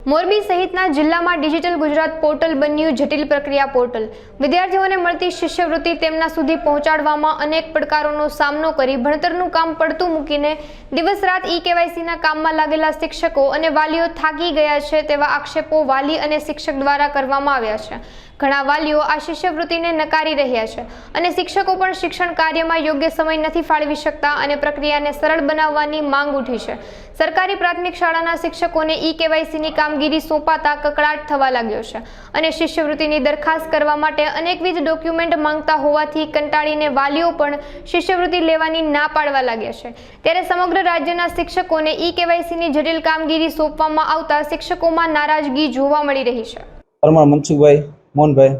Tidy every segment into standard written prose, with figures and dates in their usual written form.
મોરબી સહિતના જિલ્લામાં digital Gujarat portal બન્યું જટિલ પ્રક્રિયા પોર્ટલ। વિદ્યાર્થીઓને મળતી શિષ્યવૃત્તિ તેમના સુધી પહોંચાડવામાં અનેક પડકારોનો સામનો કરી ભણતરનું કામ પડતું મૂકીને દિવસ રાત ઈ-કેવાયસીના કામમાં લાગેલા શિક્ષકો અને વાલીઓ થાકી ગયા છે તેવા આક્ષેપો વાલી અને શિક્ષક દ્વારા કરવામાં આવ્યા છે। ઘણા વાલીઓ આ શિષ્યવૃત્તિને નકારી રહ્યા છે અને શિક્ષકો પણ શિક્ષણ કાર્યમાં યોગ્ય સમય નથી ફાળવી શકતા અને પ્રક્રિયાને સરળ બનાવવાની માંગ ઉઠી છે। સરકારી પ્રાથમિક શાળાના શિક્ષકોને ઈ-કેવાયસીની કામગીરી સોંપાતા કકળાટ થવા લાગ્યો છે અને શિષ્યવૃત્તિની દરખાસ્ત કરવા માટે અનેકવિધ ડોક્યુમેન્ટ માંગતા હોવાથી કંટાળીને વાલીઓ પણ શિષ્યવૃત્તિ લેવાની ના પાડવા લાગ્યા છે। ત્યારે સમગ્ર રાજ્યના શિક્ષકોને ઈ-કેવાયસીની જટિલ કામગીરી સોંપવામાં આવતા શિક્ષકોમાં નારાજગી જોવા મળી રહી છે। પરમાર મનસુખભાઈ મોહનભાઈ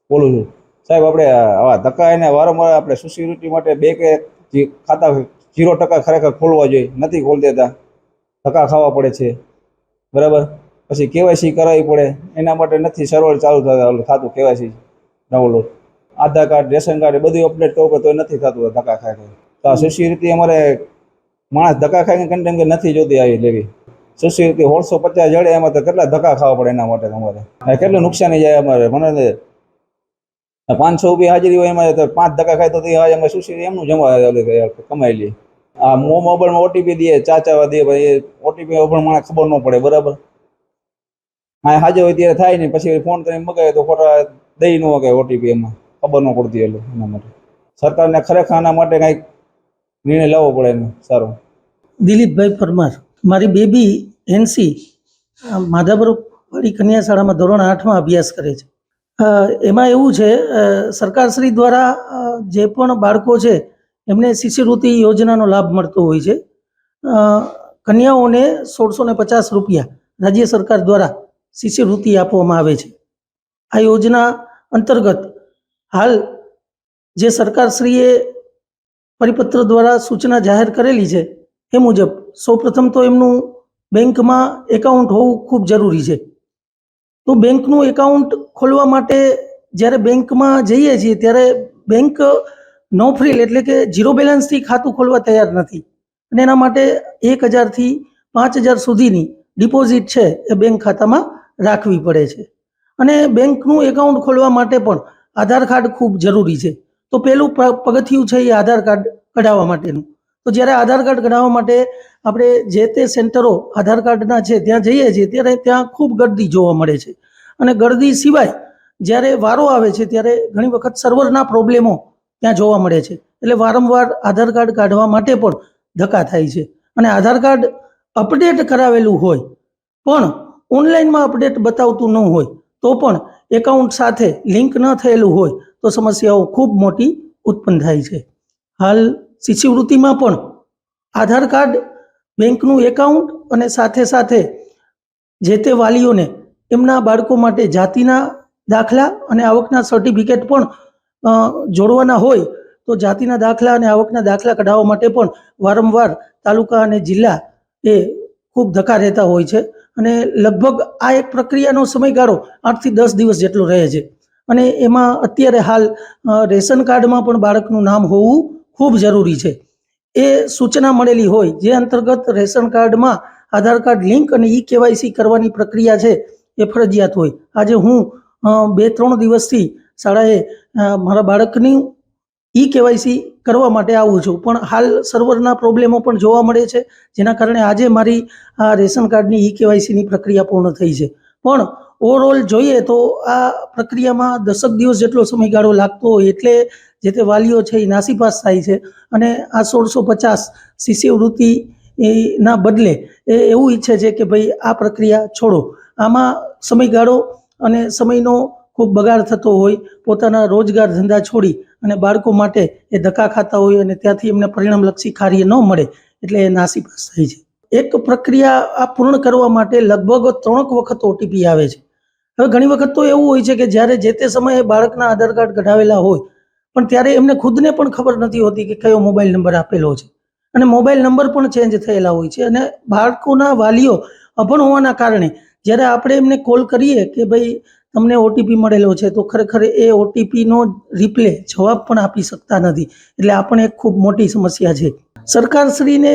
બોલું છું સાહેબ। આપણે આવા ધક્કા એને વારંવાર આપણે શિષ્યવૃત્તિ માટે બે કે ખાતા 0% ખરેખર ખોલવા જોઈએ, નથી ખોલી દેતા, ધક્કા ખાવા પડે છે બરાબર। પછી કેવાયસી કરાવવી પડે, એના માટે નથી સર્વર ચાલુ થતું કેવાયસી ડાઉનલોડ, આધાર કાર્ડ રેશન કાર્ડ એ બધું અપડેટ કરવું પડે તો નથી થતું ધક્કા ખાય તો આ શિષ્યવૃત્તિ અમારે માણસ ધક્કા ખાઈને કંટેન નથી જોતી આવી લેવી। શિષ્યવૃત્તિ 150 જડે એમાં તો કેટલા ધક્કા ખાવા પડે એના માટે તમારે કેટલું નુકસાની જાય અમારે। મને 500 રૂપિયા હાજરી હોય એમાં તો 5 ધક્કા ખાય તો એમાં શિષ્યવૃત્તિ એમનું જમા કમાઈ લે। આ મોબાઈલમાં ઓટીપી દે, ચાચા દે, ભાઈ ઓટીપી પણ મને ખબર ન પડે બરાબર। હા હાજર હોય ત્યારે થાય નહીં, પછી ફોન કરીને મગાવે તો ખોટા દઈ ન શકે ઓટીપી, એમાં ખબર ન પડતી એટલે એના માટે સરકારને ખરેખર આના માટે કંઈક નિર્ણય લાવવો પડે એને સારો। દિલીપભાઈ પરમાર, મારી બેબી એનસી માધાપરવાડી કન્યા શાળામાં ધોરણ 8માં અભ્યાસ કરે છે। એમાં એવું છે, સરકારશ્રી દ્વારા જે પણ બાળકો છે એમને શિષ્યવૃત્તિ યોજનાનો લાભ મળતો હોય છે। કન્યાઓને 1650 રૂપિયા રાજ્ય સરકાર દ્વારા શિષ્યવૃત્તિ આપવામાં આવે છે। આ યોજના અંતર્ગત હાલ જે સરકારશ્રીએ પરિપત્ર દ્વારા સૂચના જાહેર કરેલી છે એ મુજબ સૌપ્રથમ તો એમનું બેંકમાં એકાઉન્ટ હોવું ખૂબ જરૂરી છે। તો બેંકનું એકાઉન્ટ ખોલવા માટે જ્યારે બેંકમાં જઈએ છીએ ત્યારે બેંક નો ફ્રીલ એટલે કે ઝીરો બેલેન્સથી ખાતું ખોલવા તૈયાર નથી અને એના માટે 1000 થી 5000 સુધીની ડિપોઝિટ છે એ બેંક ખાતામાં રાખવી પડે છે। અને બેંકનું એકાઉન્ટ ખોલવા માટે પણ આધાર કાર્ડ ખૂબ જરૂરી છે। તો પહેલું પગથિયું છે એ આધાર કાર્ડ કઢાવવા માટેનું। તો જ્યારે આધાર કાર્ડ કઢાવવા માટે આપણે જે તે સેન્ટરો આધાર કાર્ડના છે ત્યાં જઈએ છીએ ત્યારે ત્યાં ખૂબ ગર્દી જોવા મળે છે અને ગર્દી સિવાય જ્યારે વારો આવે છે ત્યારે ઘણી વખત સર્વરના પ્રોબ્લેમો ત્યાં જોવા મળે છે, એટલે વારંવાર આધાર કાર્ડ કાઢવા માટે પણ ધક્કા થાય છે। અને આધાર કાર્ડ અપડેટ કરાવેલું હોય પણ ઓનલાઈનમાં અપડેટ બતાવતું ન હોય તો પણ એકાઉન્ટ સાથે લિંક ન થયેલું હોય તો સમસ્યાઓ ખૂબ મોટી ઉત્પન્ન થાય છે। હાલ શિષ્યવૃત્તિમાં પણ આધાર કાર્ડ, બેંકનું એકાઉન્ટ અને સાથે સાથે જે તે વાલીઓને એમના બાળકો માટે જાતિના દાખલા અને આવકના સર્ટિફિકેટ પણ જોડવાના હોય તો જાતિના દાખલા અને આવકના દાખલા કઢાવવા માટે પણ વારંવાર તાલુકા અને જિલ્લા એ ખૂબ ધક્કા રહેતા હોય છે અને લગભગ આ એક પ્રક્રિયાનો સમયગાળો 8 થી 10 દિવસ જેટલો રહે છે। અને એમાં અત્યારે હાલ રેશન કાર્ડમાં પણ બાળકનું નામ હોવું ખૂબ જરૂરી છે। એ સૂચના મળેલી હોય જે અંતર્ગત રેશન કાર્ડમાં આધાર કાર્ડ લિંક અને ઈ-કેવાયસી કરવાની પ્રક્રિયા છે એ ફરજિયાત હોય। આજે હું 2-3 દિવસથી શાળાએ મારા બાળકની ઈ-કેવાયસી કરવા માટે આવું છું પણ હાલ સર્વરના પ્રોબ્લેમો પણ જોવા મળે છે, જેના કારણે આજે મારી આ રેશન કાર્ડની ઈ-કેવાયસીની પ્રક્રિયા પૂર્ણ થઈ છે। પણ ઓવરઓલ જોઈએ તો આ પ્રક્રિયામાં 10 દિવસ જેટલો સમયગાળો લાગતો હોય એટલે જે તે વાલીઓ છે એ નાસીપાસ થાય છે અને આ 1650 શિષ્યવૃત્તિ ના બદલે એ એવું ઈચ્છે છે કે ભાઈ આ પ્રક્રિયા છોડો। આમાં સમયગાળો અને સમયનો ખૂબ બગાડ થતો હોય, પોતાના રોજગાર ધંધા છોડી અને બાળકો માટે એ ધક્કા ખાતા હોય અને ત્યાંથી એમને પરિણામલક્ષી કાર્ય ન મળે એટલે એ નાસીપાસ થાય છે। એક પ્રક્રિયા આ પૂર્ણ કરવા માટે લગભગ 3 વખત ઓટીપી આવે છે। હવે ઘણી વખત તો એવું હોય છે કે જ્યારે જે તે સમયે બાળકના આધાર કાર્ડ કઢાવેલા હોય પણ ત્યારે એમને ખુદને પણ ખબર નથી હોતી કે કયો મોબાઈલ નંબર આપેલો છે અને મોબાઈલ નંબર પણ ચેન્જ થયેલા હોય છે અને બાળકોના વાલીઓ અભણ હોવાના કારણે જ્યારે આપણે એમને કોલ કરીએ કે ભાઈ તમને ઓટીપી મળેલો છે તો ખરેખર એ ઓટીપીનો રિપ્લે જવાબ પણ આપી શકતા નથી, એટલે આ પણ એક ખૂબ મોટી સમસ્યા છે। સરકારશ્રીને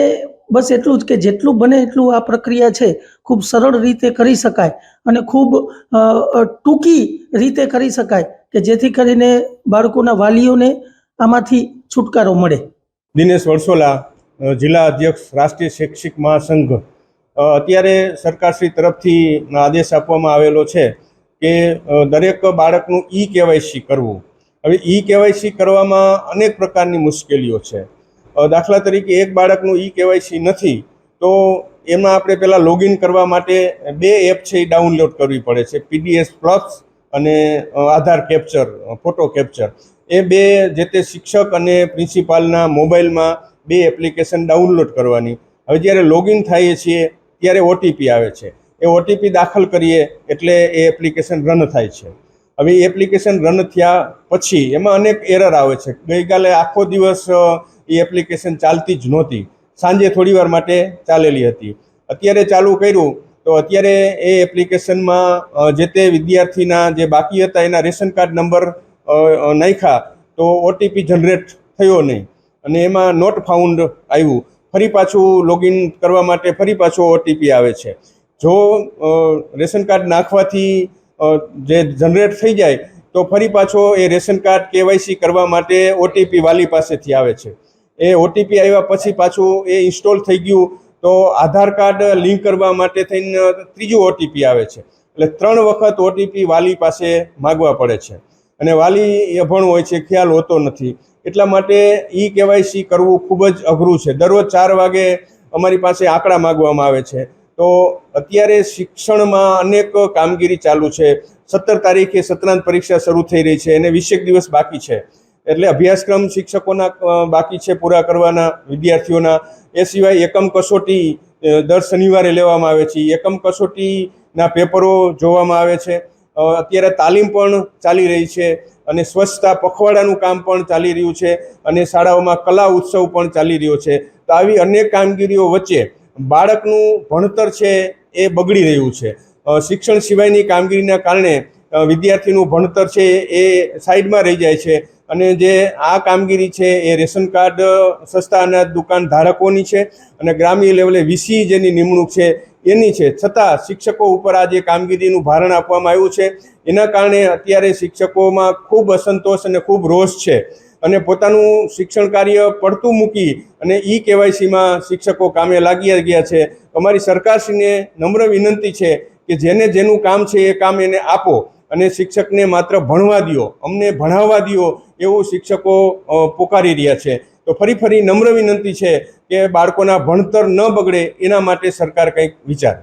બસ એટલું જ કે જેટલું બને એટલું આ પ્રક્રિયા છે ખૂબ સરળ રીતે કરી શકાય અને ખૂબ ટૂંકી રીતે કરી શકાય કે જેથી કરીને બાળકોના વાલીઓને આમાંથી છુટકારો મળે. દિનેશ વરસોલા, જિલ્લા અધ્યક્ષ રાષ્ટ્રીય શૈક્ષિક મહાસંઘ. અત્યારે સરકારશ્રી તરફથી આદેશ આપવામાં આવેલો છે કે દરેક બાળકનું KYC કરવું. હવે KYC કરવામાં અનેક પ્રકારની મુશ્કેલીઓ છે. દાખલા તરીકે એક બાળકનું KYC નથી તો એમાં આપણે પહેલાં લોગિન કરવા માટે 2 એપ છે એ ડાઉનલોડ કરવી પડે છે, PDS પ્લસ અને આધાર કેપ્ચર, ફોટો કેપ્ચર. એ 2 જે તે શિક્ષક અને પ્રિન્સિપાલના મોબાઈલમાં 2 એપ્લિકેશન ડાઉનલોડ કરવાની. હવે જ્યારે લોગિન થઈએ છીએ ત્યારે OTP આવે છે. એ OTP દાખલ કરીએ એટલે એ એપ્લિકેશન રન થાય છે. હવે એ એપ્લિકેશન રન થયા પછી એમાં અનેક એરર આવે છે. ગઈકાલે આખો દિવસ એ એપ્લિકેશન ચાલતી જ નહોતી, સાંજે થોડી વાર માટે ચાલેલી હતી. અત્યારે ચાલુ કર્યું તો અત્યારે એ એપ્લિકેશનમાં જે તે વિદ્યાર્થીના જે બાકી હતા એના રેશન કાર્ડ નંબર નાખ્યા તો OTP જનરેટ થયો નહીં અને એમાં નોટ ફાઉન્ડ આવ્યું. ફરી પાછું લોગિન કરવા માટે ફરી પાછો OTP આવે છે. જો રેશન કાર્ડ નાખવાથી જે જનરેટ થઈ જાય તો ફરી પાછો એ રેશન કાર્ડ KYC કરવા માટે OTP વાલી પાસેથી આવે છે. એ OTP આવ્યા પછી પાછું એ ઇન્સ્ટોલ થઈ ગયું તો આધાર કાર્ડ લિંક કરવા માટે થઈને ત્રીજું OTP આવે છે. એટલે 3 વખત OTP વાલી પાસે માગવા પડે છે અને વાલી અભણ હોય છે, ખ્યાલ હોતો નથી. એટલા માટે KYC કરવું ખૂબ જ અઘરું છે. દરરોજ 4 વાગે અમારી પાસે આંકડા માગવામાં આવે છે. તો અત્યારે શિક્ષણમાં અનેક કામગીરી ચાલુ છે. 17 તારીખે સત્રાંત પરીક્ષા શરૂ થઈ રહી છે અને 20 દિવસ બાકી છે. એટલે અભ્યાસક્રમ શિક્ષકોના બાકી છે પૂરા કરવાના, વિદ્યાર્થીઓના. એ સિવાય એકમ કસોટી દર શનિવારે લેવામાં આવે છે. એકમ કસોટીના પેપરો જોવામાં આવે છે. અત્યારે તાલીમ પણ ચાલી રહી છે અને સ્વચ્છતા પખવાડાનું કામ પણ ચાલી રહ્યું છે અને શાળાઓમાં કલા ઉત્સવ પણ ચાલી રહ્યો છે. તો આવી અનેક કામગીરીઓ વચ્ચે બાળકનું ભણતર છે એ બગડી રહ્યું છે. શિક્ષણ સિવાયની કામગીરીના કારણે વિદ્યાર્થીનું ભણતર છે એ સાઈડમાં રહી જાય છે અને જે આ કામગીરી છે એ રેશન કાર્ડ સસ્તા અનાજ દુકાન ધારકોની છે અને ગ્રામ્ય લેવલે VC જેની નિમણૂક છે એની છે. છતાં શિક્ષકો ઉપર આ જે કામગીરીનું ભારણ આપવામાં આવ્યું છે એના કારણે અત્યારે શિક્ષકોમાં ખૂબ અસંતોષ અને ખૂબ રોષ છે અને પોતાનું શિક્ષણ કાર્ય પડતું મૂકી અને KYCમાં શિક્ષકો કામે લાગી ગયા છે. અમારી સરકારશ્રીને નમ્ર વિનંતી છે કે જેને જેનું કામ છે એ કામ એને આપો અને શિક્ષકને માત્ર ભણવા દ્યો, અમને ભણાવવા દ્યો એવું શિક્ષકો પોકારી રહ્યા છે. તો ફરી નમ્ર વિનંતી છે કે બાળકોના ભણતર ન બગડે એના માટે સરકાર કંઈક વિચારે.